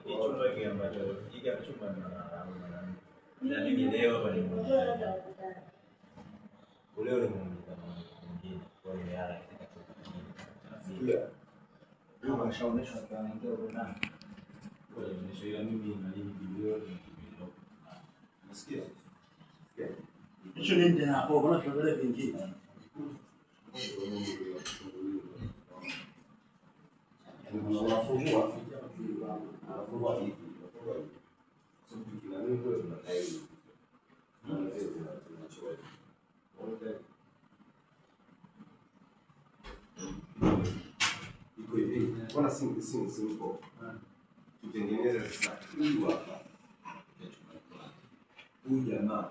chumba kile ambacho hiki chumba na mimi leo hapa ni ule mwingine kwa hiyo yala katika chumba kingine. Ndio mashaonesho kwa wengine huko ndani. Kwa hiyo nishoia mimi na hii video ndio nasikia. Hicho nini tena hapo? Bwana tuangalie vingine. Unafungua hivi. Sio kila nini kwa tunataka. Iko hivi. Bwana simple. Tutengeneze sasa huyu hapa. Huyu jamaa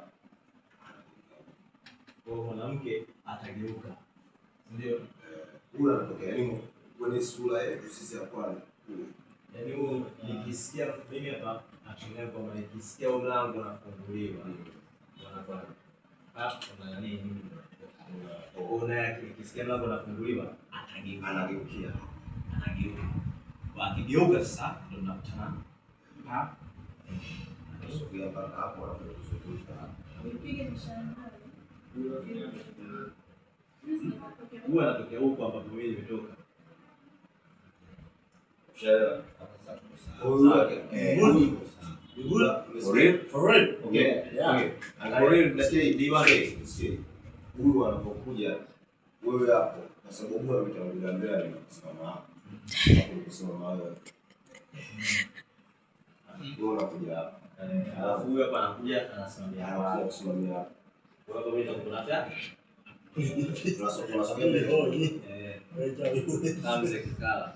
kwa mwanamke atageuka. Ndio. Huyu anatokea yani kwenye sura yetu sisi ya kwanza. Yaani huyo nikisikia mimi hapa nachelea kwa nikisikia mlango unafunguliwa. Wanakuwa hapo na nini? Ona yake nikisikia mlango unafunguliwa anageukia. Akigeuka sasa ndo tunakutana. Ha? Sogea mpaka hapo anapokusudia. Nipige mshahara. Huwa anatokea huko ambapo mimi nimetoka. Mshahara For real. Okay. Yeah. Angalia nasikia diwani nisikie. Huyu anapokuja wewe hapo kwa sababu wewe umetangulia mbele na kusimama hapo. Kusimama wewe. Wewe unakuja hapa. Alafu huyu hapa anakuja anasimamia hapa. Anasimamia hapa. Kwa hiyo mimi nitakuletea. Tunasogea mbele. Kamze kikala.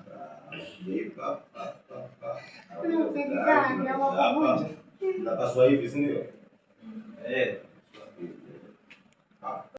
Unapaswa hivi, si ndio?